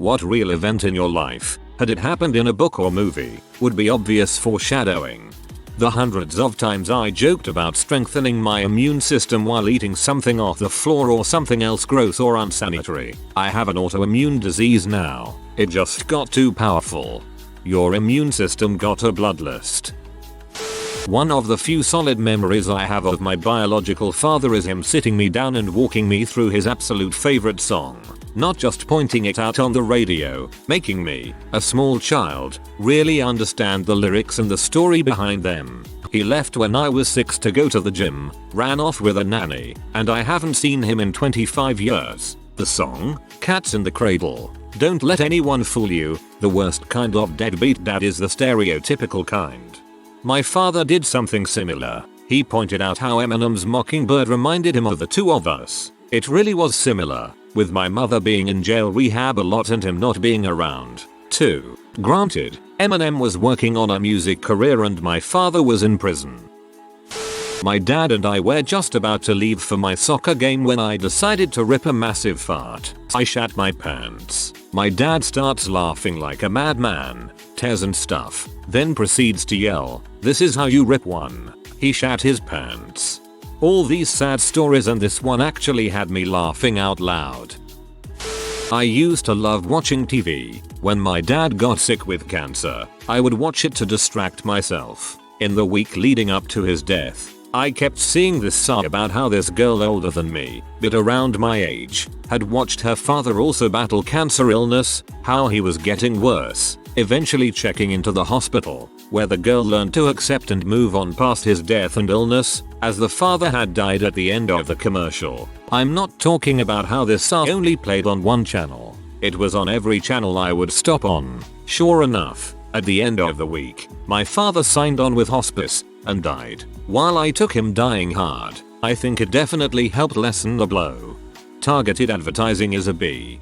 What real event in your life, had it happened in a book or movie, would be obvious foreshadowing? The hundreds of times I joked about strengthening my immune system while eating something off the floor or something else gross or unsanitary. I have an autoimmune disease now. It just got too powerful. Your immune system got a bloodlust. One of the few solid memories I have of my biological father is him sitting me down and walking me through his absolute favorite song. Not just pointing it out on the radio, making me, a small child, really understand the lyrics and the story behind them. He left when I was 6 to go to the gym, ran off with a nanny, and I haven't seen him in 25 years. The song? Cats in the Cradle. Don't let anyone fool you, the worst kind of deadbeat dad is the stereotypical kind. My father did something similar. He pointed out how Eminem's Mockingbird reminded him of the two of us. It really was similar, with my mother being in jail rehab a lot and him not being around, too. Granted, Eminem was working on a music career and my father was in prison. My dad and I were just about to leave for my soccer game when I decided to rip a massive fart. I shat my pants. My dad starts laughing like a madman, tears and stuff, then proceeds to yell, "This is how you rip one." He shat his pants. All these sad stories and this one actually had me laughing out loud. I used to love watching TV. When my dad got sick with cancer, I would watch it to distract myself. In the week leading up to his death, I kept seeing this saga about how this girl older than me, but around my age, had watched her father also battle cancer illness, how he was getting worse, eventually checking into the hospital, where the girl learned to accept and move on past his death and illness, as the father had died at the end of the commercial. I'm not talking about how this saga only played on one channel. It was on every channel I would stop on. Sure enough, at the end of the week, my father signed on with hospice, and died. While I took him dying hard, I think it definitely helped lessen the blow. Targeted advertising is a B.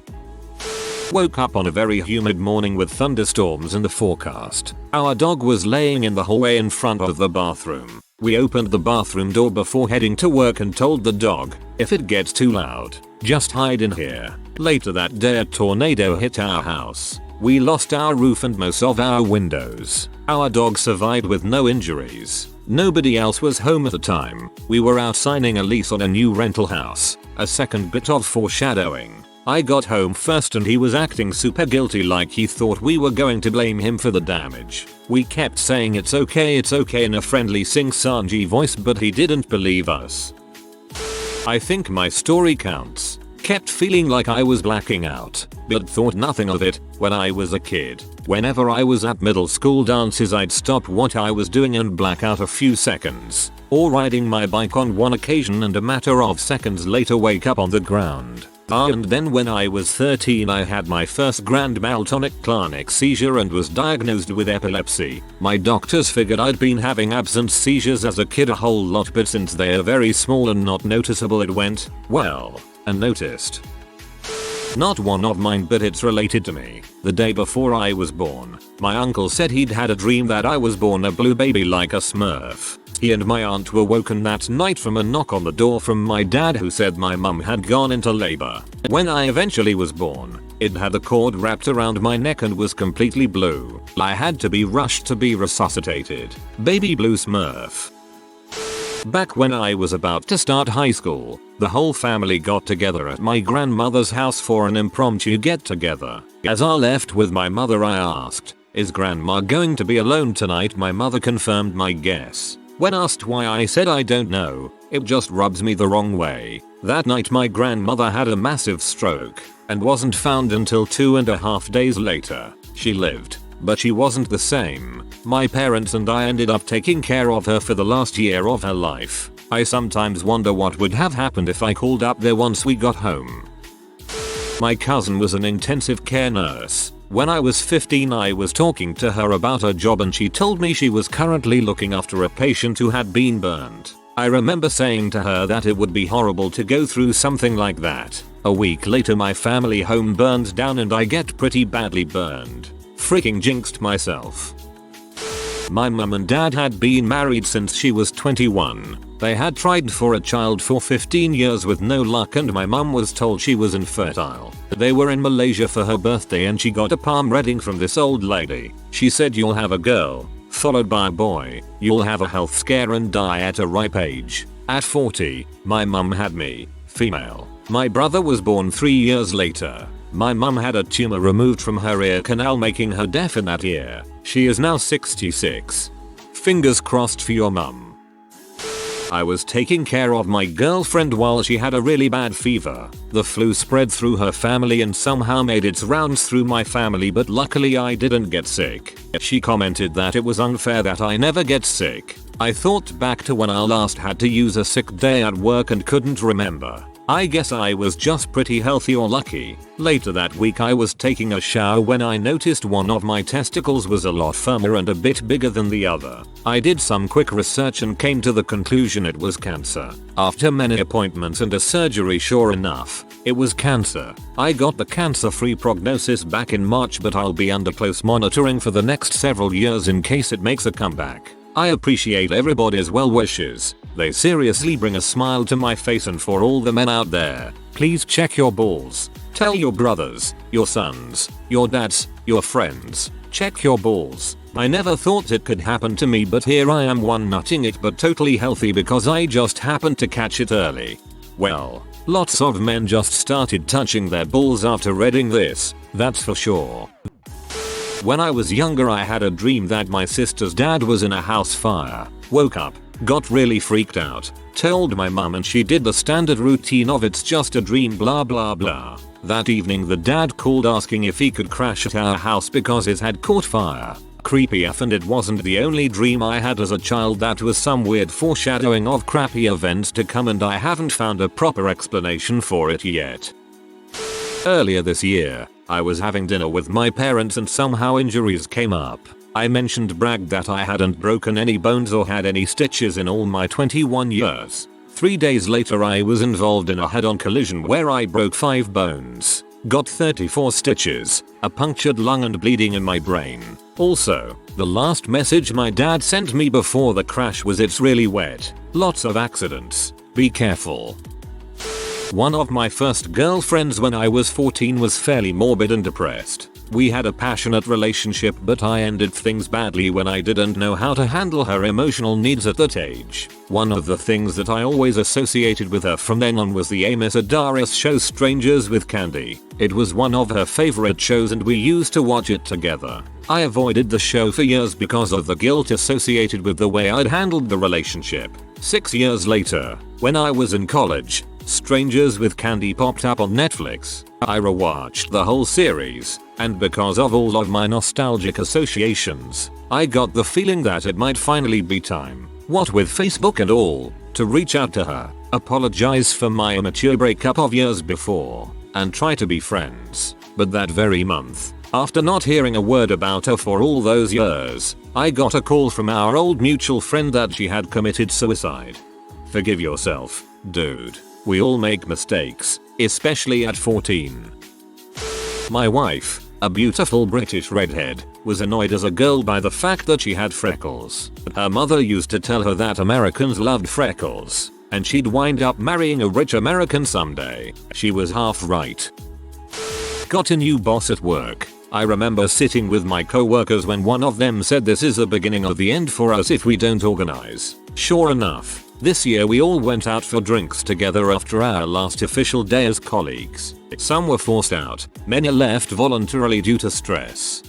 Woke up on a very humid morning with thunderstorms in the forecast. Our dog was laying in the hallway in front of the bathroom. We opened the bathroom door before heading to work and told the dog, if it gets too loud, just hide in here. Later that day a tornado hit our house. We lost our roof and most of our windows. Our dog survived with no injuries. Nobody else was home at the time. We were out signing a lease on a new rental house. A second bit of foreshadowing. I got home first and he was acting super guilty like he thought we were going to blame him for the damage. We kept saying it's okay in a friendly sing-songy voice but he didn't believe us. I think my story counts. Kept feeling like I was blacking out, but thought nothing of it when I was a kid. Whenever I was at middle school dances I'd stop what I was doing and black out a few seconds. Or riding my bike on one occasion and a matter of seconds later wake up on the ground. And then when I was 13 I had my first grand mal tonic-clonic seizure and was diagnosed with epilepsy. My doctors figured I'd been having absent seizures as a kid a whole lot but since they are very small and not noticeable it went, well, unnoticed. Not one of mine but it's related to me. The day before I was born, my uncle said he'd had a dream that I was born a blue baby like a smurf. He and my aunt were woken that night from a knock on the door from my dad who said my mum had gone into labor. When I eventually was born, it had a cord wrapped around my neck and was completely blue. I had to be rushed to be resuscitated. Baby blue smurf. Back when I was about to start high school, the whole family got together at my grandmother's house for an impromptu get-together. As I left with my mother I asked, "Is grandma going to be alone tonight?" My mother confirmed my guess. When asked why I said I don't know, it just rubs me the wrong way. That night my grandmother had a massive stroke and wasn't found until 2.5 days later. She lived, but she wasn't the same. My parents and I ended up taking care of her for the last year of her life. I sometimes wonder what would have happened if I called up there once we got home. My cousin was an intensive care nurse. When I was 15 I was talking to her about her job and she told me she was currently looking after a patient who had been burned. I remember saying to her that it would be horrible to go through something like that. A week later my family home burned down and I get pretty badly burned. Freaking jinxed myself. My mum and dad had been married since she was 21. They had tried for a child for 15 years with no luck and my mum was told she was infertile. They were in Malaysia for her birthday and she got a palm reading from this old lady. She said you'll have a girl, followed by a boy, you'll have a health scare and die at a ripe age. At 40, my mum had me, female. My brother was born 3 years later. My mum had a tumor removed from her ear canal making her deaf in that year. She is now 66. Fingers crossed for your mum. I was taking care of my girlfriend while she had a really bad fever. The flu spread through her family and somehow made its rounds through my family, but luckily I didn't get sick. She commented that it was unfair that I never get sick. I thought back to when I last had to use a sick day at work and couldn't remember. I guess I was just pretty healthy or lucky. Later that week I was taking a shower when I noticed one of my testicles was a lot firmer and a bit bigger than the other. I did some quick research and came to the conclusion it was cancer. After many appointments and a surgery, sure enough, it was cancer. I got the cancer-free prognosis back in March, but I'll be under close monitoring for the next several years in case it makes a comeback. I appreciate everybody's well wishes. They seriously bring a smile to my face, and for all the men out there, please check your balls. Tell your brothers, your sons, your dads, your friends, check your balls. I never thought it could happen to me, but here I am, one nutting it but totally healthy because I just happened to catch it early. Well, lots of men just started touching their balls after reading this, that's for sure. When I was younger I had a dream that my sister's dad was in a house fire. Woke up, got really freaked out, told my mum, and she did the standard routine of it's just a dream blah blah blah. That evening the dad called asking if he could crash at our house because it had caught fire. Creepy AF, and it wasn't the only dream I had as a child. That was some weird foreshadowing of crappy events to come, and I haven't found a proper explanation for it yet. Earlier this year, I was having dinner with my parents and somehow injuries came up. I bragged that I hadn't broken any bones or had any stitches in all my 21 years. 3 days later I was involved in a head-on collision where I broke 5 bones, got 34 stitches, a punctured lung and bleeding in my brain. Also, the last message my dad sent me before the crash was "It's really wet. Lots of accidents. Be careful." One of my first girlfriends when I was 14 was fairly morbid and depressed. We had a passionate relationship, but I ended things badly when I didn't know how to handle her emotional needs at that age. One of the things that I always associated with her from then on was the Amos Adaris show Strangers with Candy. It was one of her favorite shows and we used to watch it together. I avoided the show for years because of the guilt associated with the way I'd handled the relationship. 6 years later, when I was in college, Strangers with Candy popped up on Netflix. I rewatched the whole series, and because of all of my nostalgic associations, I got the feeling that it might finally be time, what with Facebook and all, to reach out to her, apologize for my immature breakup of years before, and try to be friends. But that very month, after not hearing a word about her for all those years, I got a call from our old mutual friend that she had committed suicide. Forgive yourself, dude. We all make mistakes, especially at 14. My wife, a beautiful British redhead, was annoyed as a girl by the fact that she had freckles. Her mother used to tell her that Americans loved freckles, and she'd wind up marrying a rich American someday. She was half right. Got a new boss at work. I remember sitting with my co-workers when one of them said this is the beginning of the end for us if we don't organize. Sure enough, this year we all went out for drinks together after our last official day as colleagues. Some were forced out, many left voluntarily due to stress.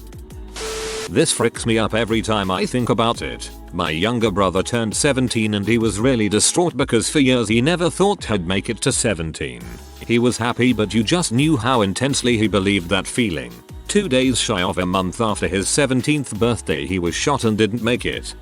This freaks me up every time I think about it. My younger brother turned 17 and he was really distraught because for years he never thought he'd make it to 17. He was happy, but you just knew how intensely he believed that feeling. 2 days shy of a month after his 17th birthday he was shot and didn't make it.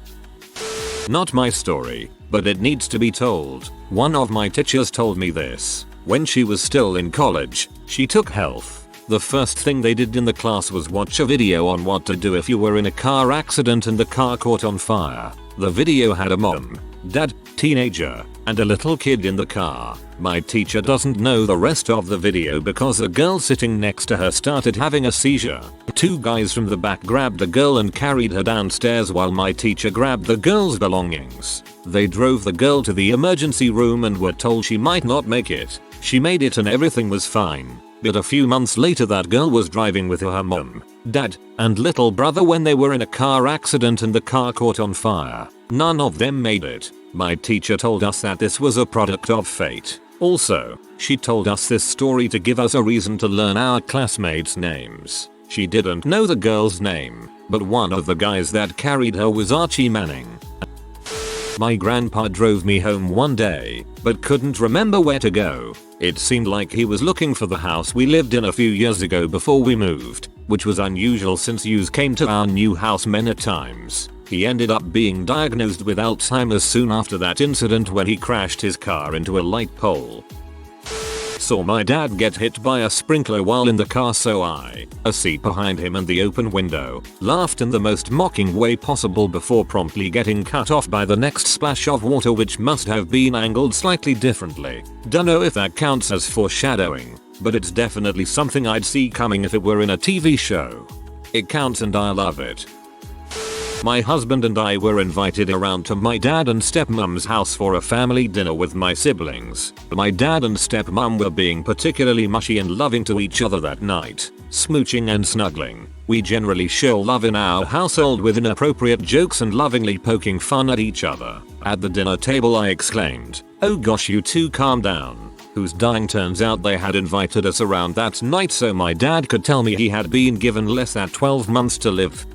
Not my story, but it needs to be told. One of my teachers told me this. When she was still in college, she took health. The first thing they did in the class was watch a video on what to do if you were in a car accident and the car caught on fire. The video had a mom, dad, teenager, and a little kid in the car. My teacher doesn't know the rest of the video because the girl sitting next to her started having a seizure. 2 guys from the back grabbed the girl and carried her downstairs while my teacher grabbed the girl's belongings. They drove the girl to the emergency room and were told she might not make it. She made it and everything was fine. But a few months later that girl was driving with her mom, dad, and little brother when they were in a car accident and the car caught on fire. None of them made it. My teacher told us that this was a product of fate. Also, she told us this story to give us a reason to learn our classmates' names. She didn't know the girl's name, but one of the guys that carried her was Archie Manning. My grandpa drove me home one day, but couldn't remember where to go. It seemed like he was looking for the house we lived in a few years ago before we moved, which was unusual since yous came to our new house many times. He ended up being diagnosed with Alzheimer's soon after that incident when he crashed his car into a light pole. Saw my dad get hit by a sprinkler while in the car, so I, a seat behind him and the open window, laughed in the most mocking way possible before promptly getting cut off by the next splash of water, which must have been angled slightly differently. Dunno if that counts as foreshadowing, but it's definitely something I'd see coming if it were in a TV show. It counts and I love it. My husband and I were invited around to my dad and stepmom's house for a family dinner with my siblings. My dad and stepmom were being particularly mushy and loving to each other that night, smooching and snuggling. We generally show love in our household with inappropriate jokes and lovingly poking fun at each other. At the dinner table I exclaimed, "Oh gosh, you two calm down." Who's dying? Turns out they had invited us around that night so my dad could tell me he had been given less than 12 months to live.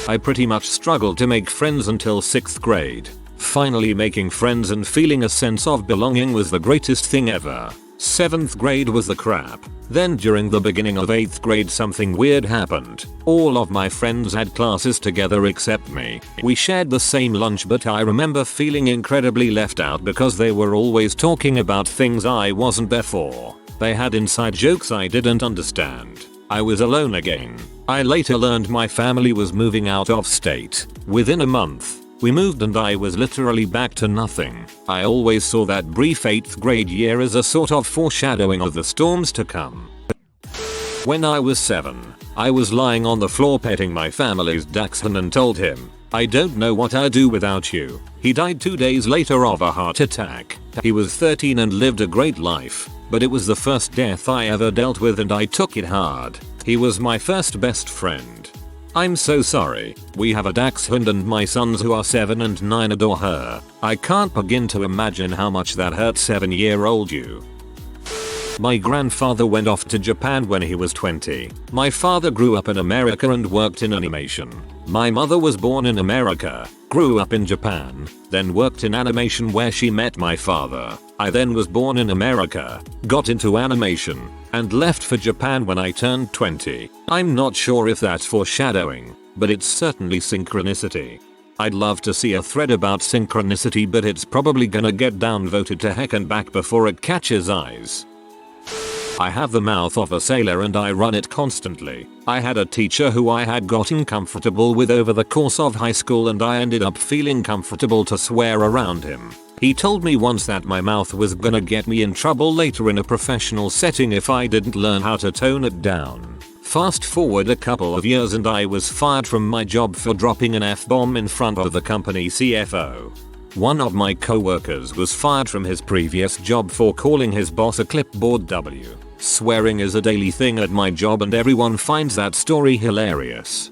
I pretty much struggled to make friends until 6th grade. Finally making friends and feeling a sense of belonging was the greatest thing ever. 7th grade was the crap. Then during the beginning of 8th grade something weird happened. All of my friends had classes together except me. We shared the same lunch, but I remember feeling incredibly left out because they were always talking about things I wasn't there for. They had inside jokes I didn't understand. I was alone again. I later learned my family was moving out of state. Within a month, we moved and I was literally back to nothing. I always saw that brief 8th grade year as a sort of foreshadowing of the storms to come. When I was 7, I was lying on the floor petting my family's dachshund and told him, "I don't know what I'd do without you." He died 2 days later of a heart attack. He was 13 and lived a great life, but it was the first death I ever dealt with and I took it hard. He was my first best friend. I'm so sorry. We have a dachshund and my sons who are 7 and 9 adore her. I can't begin to imagine how much that hurt 7-year-old you. My grandfather went off to Japan when he was 20. My father grew up in America and worked in animation. My mother was born in America, grew up in Japan, then worked in animation where she met my father. I then was born in America, got into animation, and left for Japan when I turned 20. I'm not sure if that's foreshadowing, but it's certainly synchronicity. I'd love to see a thread about synchronicity, but it's probably gonna get downvoted to heck and back before it catches eyes. I have the mouth of a sailor and I run it constantly. I had a teacher who I had gotten comfortable with over the course of high school and I ended up feeling comfortable to swear around him. He told me once that my mouth was gonna get me in trouble later in a professional setting if I didn't learn how to tone it down. Fast forward a couple of years and I was fired from my job for dropping an F-bomb in front of the company CFO. One of my co-workers was fired from his previous job for calling his boss a clipboard W. Swearing is a daily thing at my job and everyone finds that story hilarious.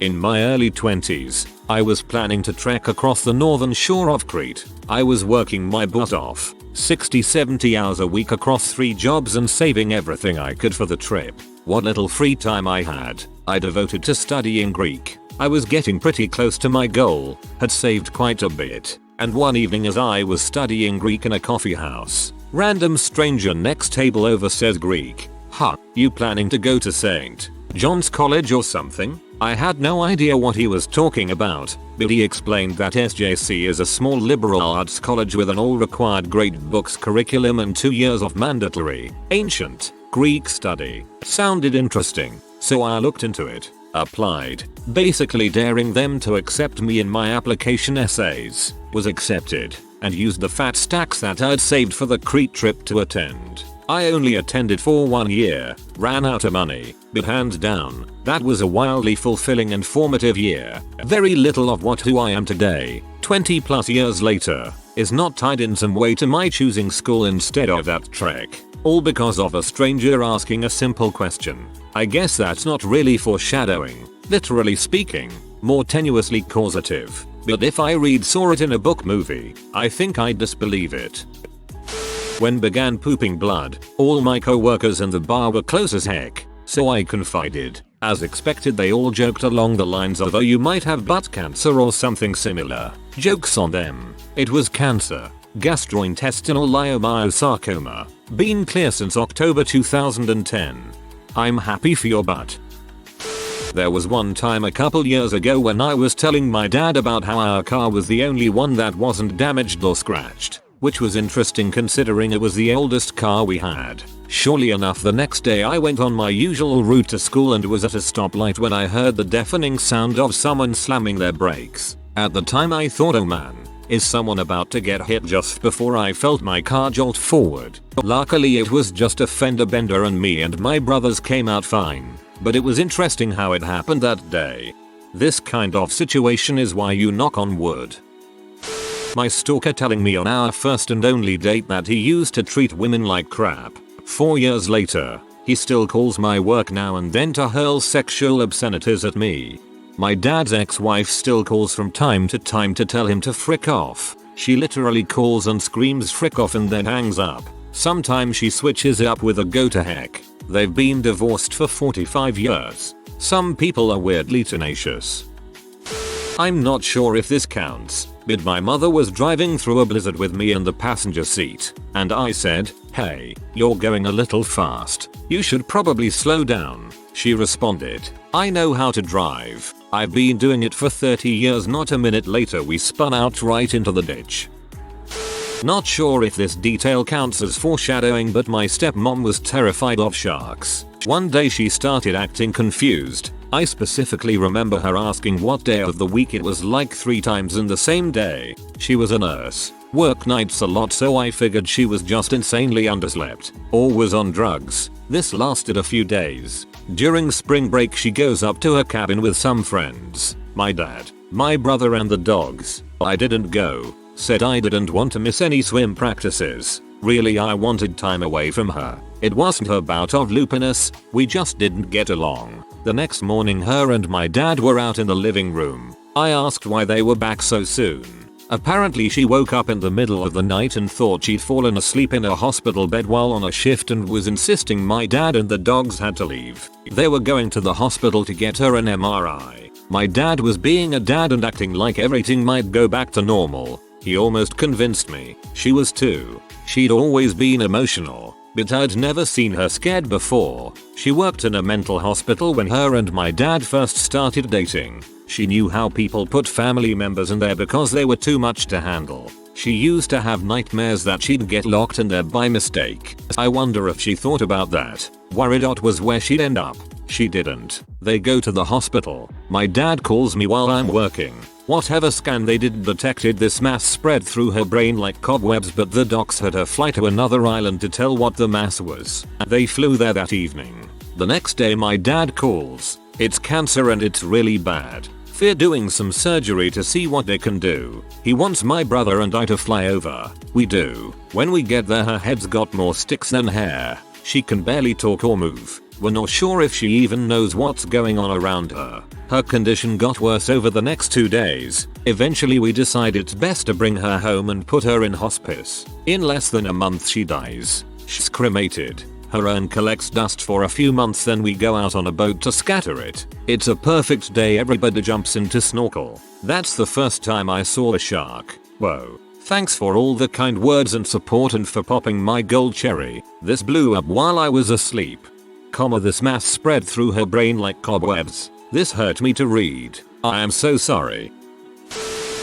In my early 20s, I was planning to trek across the northern shore of Crete. I was working my butt off, 60-70 hours a week across 3 jobs and saving everything I could for the trip. What little free time I had, I devoted to studying Greek. I was getting pretty close to my goal, had saved quite a bit, and one evening as I was studying Greek in a coffee house, random stranger next table over says, "Greek? Huh, you planning to go to St. John's College or something?" I had no idea what he was talking about, but he explained that SJC is a small liberal arts college with an all-required grade books curriculum and 2 years of mandatory, ancient, Greek study. Sounded interesting, so I looked into it, applied, basically daring them to accept me in my application essays, was accepted, and used the fat stacks that I'd saved for the Crete trip to attend. I only attended for 1 year, ran out of money, but hands down, that was a wildly fulfilling and formative year. Very little of who I am today 20 plus years later, is not tied in some way to my choosing school instead of that trek. All because of a stranger asking a simple question. I guess that's not really foreshadowing, literally speaking, more tenuously causative. But if I saw it in a book movie, I think I'd disbelieve it. When began pooping blood, all my co-workers in the bar were close as heck, so I confided. As expected, they all joked along the lines of, "Oh, you might have butt cancer or something similar." Jokes on them. It was cancer. Gastrointestinal leiomyosarcoma. Been clear since October 2010. I'm happy for your butt. There was one time a couple years ago when I was telling my dad about how our car was the only one that wasn't damaged or scratched, which was interesting considering it was the oldest car we had. Surely enough, the next day I went on my usual route to school and was at a stoplight when I heard the deafening sound of someone slamming their brakes. At the time I thought, oh man, is someone about to get hit, just before I felt my car jolt forward. Luckily it was just a fender bender and me and my brothers came out fine. But it was interesting how it happened that day. This kind of situation is why you knock on wood. My stalker telling me on our first and only date that he used to treat women like crap. 4 years later, he still calls my work now and then to hurl sexual obscenities at me. My dad's ex-wife still calls from time to time to tell him to frick off. She literally calls and screams frick off and then hangs up. Sometimes she switches it up with a go to heck. They've been divorced for 45 years. Some people are weirdly tenacious. I'm not sure if this counts, but my mother was driving through a blizzard with me in the passenger seat, and I said, "Hey, you're going a little fast. You should probably slow down." She responded, "I know how to drive. I've been doing it for 30 years." Not a minute later we spun out right into the ditch. Not sure if this detail counts as foreshadowing, but my stepmom was terrified of sharks. One day she started acting confused. I specifically remember her asking what day of the week it was, like 3 times in the same day. She was a nurse, worked nights a lot, so I figured she was just insanely underslept or was on drugs. This lasted a few days. During spring break she goes up to her cabin with some friends. My dad, my brother and the dogs. I didn't go. Said I didn't want to miss any swim practices. Really, I wanted time away from her. It wasn't her bout of lupiness, we just didn't get along. The next morning her and my dad were out in the living room. I asked why they were back so soon. Apparently she woke up in the middle of the night and thought she'd fallen asleep in a hospital bed while on a shift and was insisting my dad and the dogs had to leave. They were going to the hospital to get her an MRI. My dad was being a dad and acting like everything might go back to normal. He almost convinced me. She was too. She'd always been emotional, but I'd never seen her scared before. She worked in a mental hospital when her and my dad first started dating. She knew how people put family members in there because they were too much to handle. She used to have nightmares that she'd get locked in there by mistake. I wonder if she thought about that, worried it was where she'd end up. She didn't. They go to the hospital. My dad calls me while I'm working. Whatever scan they did detected this mass spread through her brain like cobwebs, but the docs had her fly to another island to tell what the mass was. They flew there that evening. The next day my dad calls. It's cancer and it's really bad. Fear doing some surgery to see what they can do. He wants my brother and I to fly over. We do. When we get there her head's got more sticks than hair. She can barely talk or move. We're not sure if she even knows what's going on around her. Her condition got worse over the next 2 days. Eventually we decide it's best to bring her home and put her in hospice. In less than a month she dies. She's cremated. Her urn collects dust for a few months, then we go out on a boat to scatter it. It's a perfect day, everybody jumps in to snorkel. That's the first time I saw a shark. Whoa. Thanks for all the kind words and support and for popping my gold cherry. This blew up while I was asleep. This mass spread through her brain like cobwebs. This hurt me to read. I am so sorry.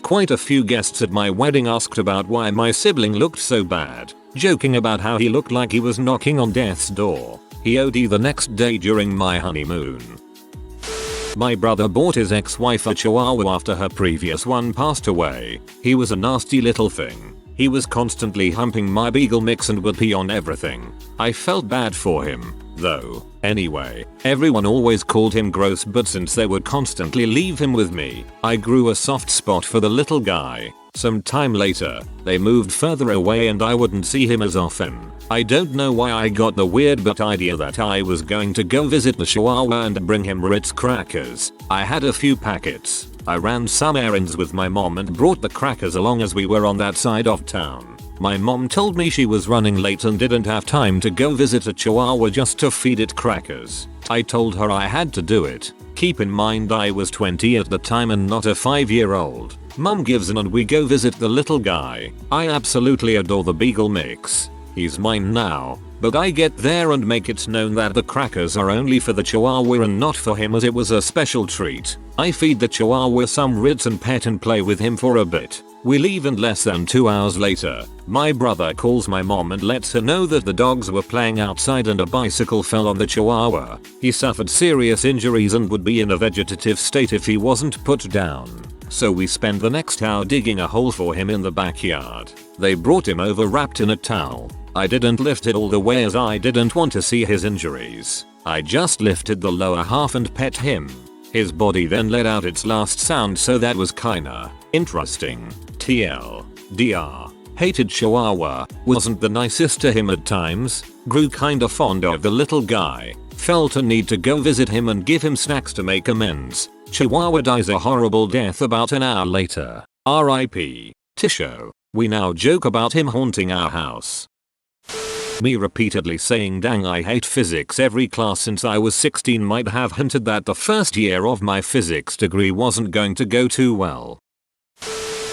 Quite a few guests at my wedding asked about why my sibling looked so bad, joking about how he looked like he was knocking on death's door. He OD'd the next day during my honeymoon. My brother bought his ex-wife a chihuahua after her previous one passed away. He was a nasty little thing. He was constantly humping my beagle mix and would pee on everything. I felt bad for him, though. Anyway, everyone always called him gross, but since they would constantly leave him with me, I grew a soft spot for the little guy. Some time later, they moved further away and I wouldn't see him as often. I don't know why I got the weird but idea that I was going to go visit the Chihuahua and bring him Ritz crackers. I had a few packets. I ran some errands with my mom and brought the crackers along as we were on that side of town. My mom told me she was running late and didn't have time to go visit a Chihuahua just to feed it crackers. I told her I had to do it. Keep in mind I was 20 at the time and not a 5-year-old. Mom gives in and we go visit the little guy. I absolutely adore the beagle mix. He's mine now. But I get there and make it known that the crackers are only for the Chihuahua and not for him, as it was a special treat. I feed the Chihuahua some Ritz and pet and play with him for a bit. We leave and less than 2 hours later, my brother calls my mom and lets her know that the dogs were playing outside and a bicycle fell on the Chihuahua. He suffered serious injuries and would be in a vegetative state if he wasn't put down. So we spend the next hour digging a hole for him in the backyard. They brought him over wrapped in a towel. I didn't lift it all the way as I didn't want to see his injuries. I just lifted the lower half and pet him. His body then let out its last sound, so that was kinda interesting. TLDR. Hated Chihuahua, wasn't the nicest to him at times, grew kinda fond of the little guy, felt a need to go visit him and give him snacks to make amends. Chihuahua dies a horrible death about an hour later. RIP. Tisho. We now joke about him haunting our house. Me repeatedly saying dang I hate physics every class since I was 16 might have hinted that the first year of my physics degree wasn't going to go too well.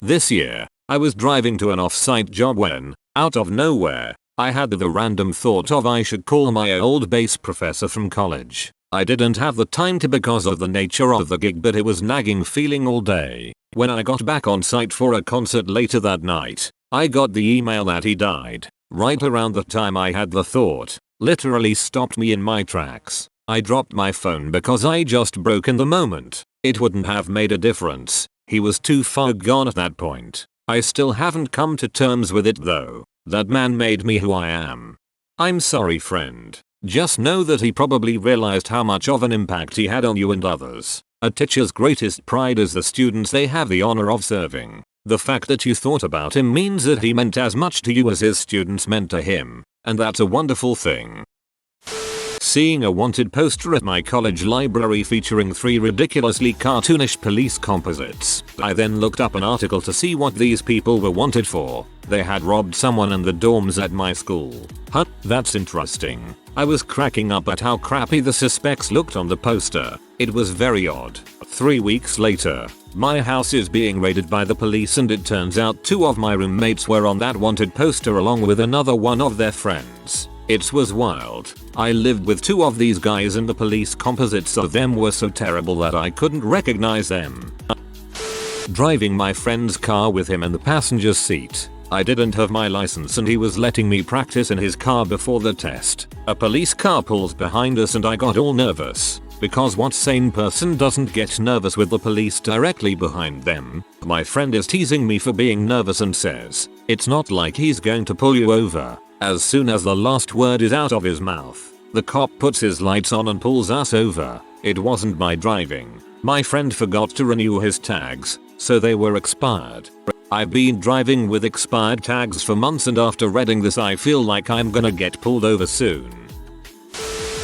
This year, I was driving to an off-site job when, out of nowhere, I had the random thought of I should call my old bass professor from college. I didn't have the time to because of the nature of the gig, but it was nagging feeling all day. When I got back on site for a concert later that night, I got the email that he died. Right around the time I had the thought, literally stopped me in my tracks. I dropped my phone because I just broke in the moment. It wouldn't have made a difference. He was too far gone at that point. I still haven't come to terms with it though. That man made me who I am. I'm sorry, friend. Just know that he probably realized how much of an impact he had on you and others. A teacher's greatest pride is the students they have the honor of serving. The fact that you thought about him means that he meant as much to you as his students meant to him, and that's a wonderful thing. Seeing a wanted poster at my college library featuring 3 ridiculously cartoonish police composites. I then looked up an article to see what these people were wanted for. They had robbed someone in the dorms at my school. Huh? That's interesting. I was cracking up at how crappy the suspects looked on the poster. It was very odd. 3 weeks later, my house is being raided by the police and it turns out 2 of my roommates were on that wanted poster along with another one of their friends. It was wild. I lived with 2 of these guys and the police composites of them were so terrible that I couldn't recognize them. Driving my friend's car with him in the passenger seat. I didn't have my license and he was letting me practice in his car before the test. A police car pulls behind us and I got all nervous. Because what sane person doesn't get nervous with the police directly behind them? My friend is teasing me for being nervous and says, "It's not like he's going to pull you over." As soon as the last word is out of his mouth, the cop puts his lights on and pulls us over. It wasn't my driving. My friend forgot to renew his tags, so they were expired. I've been driving with expired tags for months and after reading this I feel like I'm gonna get pulled over soon.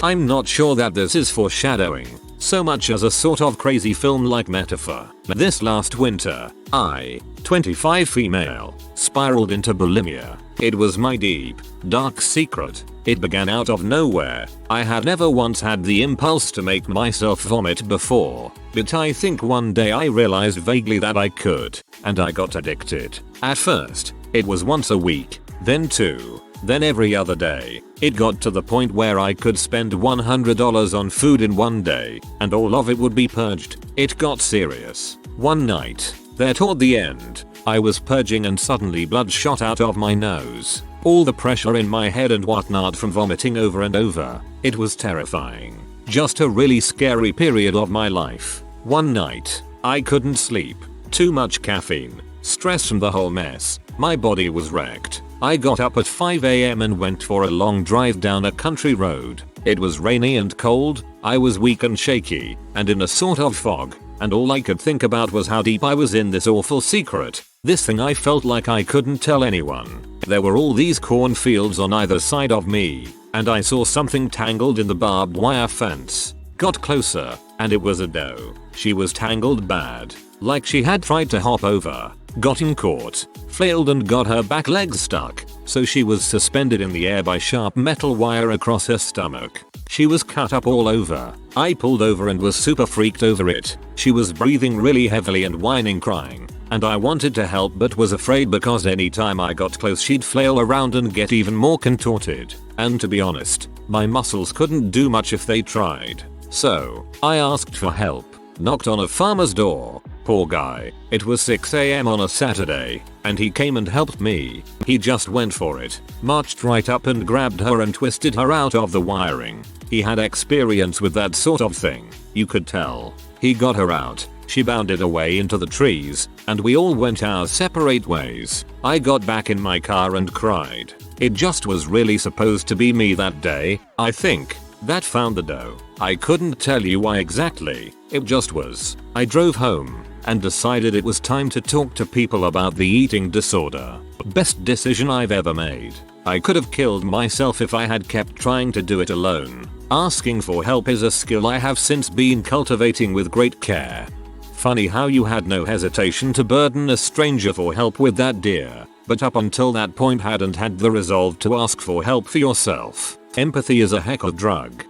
I'm not sure that this is foreshadowing, so much as a sort of crazy film-like metaphor. This last winter, I, 25 female, spiraled into bulimia. It was my deep, dark secret. It began out of nowhere. I had never once had the impulse to make myself vomit before, but I think one day I realized vaguely that I could, and I got addicted. At first, it was once a week, then 2, then every other day. It got to the point where I could spend $100 on food in one day, and all of it would be purged. It got serious. One night, there toward the end, I was purging and suddenly blood shot out of my nose. All the pressure in my head and whatnot from vomiting over and over. It was terrifying. Just a really scary period of my life. One night, I couldn't sleep. Too much caffeine. Stress from the whole mess. My body was wrecked. I got up at 5 AM and went for a long drive down a country road. It was rainy and cold, I was weak and shaky, and in a sort of fog, and all I could think about was how deep I was in this awful secret. This thing I felt like I couldn't tell anyone. There were all these cornfields on either side of me, and I saw something tangled in the barbed wire fence. Got closer, and it was a doe. She was tangled bad, like she had tried to hop over, gotten caught, flailed and got her back legs stuck, so she was suspended in the air by sharp metal wire across her stomach. She was cut up all over. I pulled over and was super freaked over it. She was breathing really heavily and whining crying, and I wanted to help but was afraid because anytime I got close she'd flail around and get even more contorted. And to be honest, my muscles couldn't do much if they tried. So, I asked for help. Knocked on a farmer's door. Poor guy. It was 6 AM on a Saturday, and he came and helped me. He just went for it, marched right up and grabbed her and twisted her out of the wiring. He had experience with that sort of thing, you could tell. He got her out, she bounded away into the trees, and we all went our separate ways. I got back in my car and cried. It just was really supposed to be me that day, I think, that found the doe. I couldn't tell you why exactly, it just was. I drove home and decided it was time to talk to people about the eating disorder. Best decision I've ever made. I could have killed myself if I had kept trying to do it alone. Asking for help is a skill I have since been cultivating with great care. Funny how you had no hesitation to burden a stranger for help with that deer, but up until that point hadn't had the resolve to ask for help for yourself. Empathy is a heck of a drug.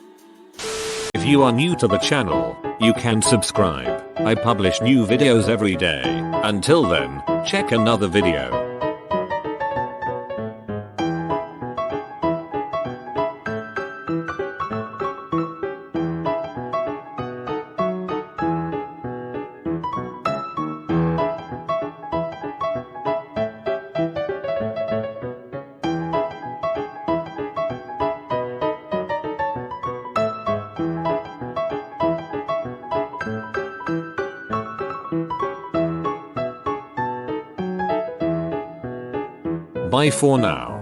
If you are new to the channel, you can subscribe. I publish new videos every day. Until then, check another video. Bye for now.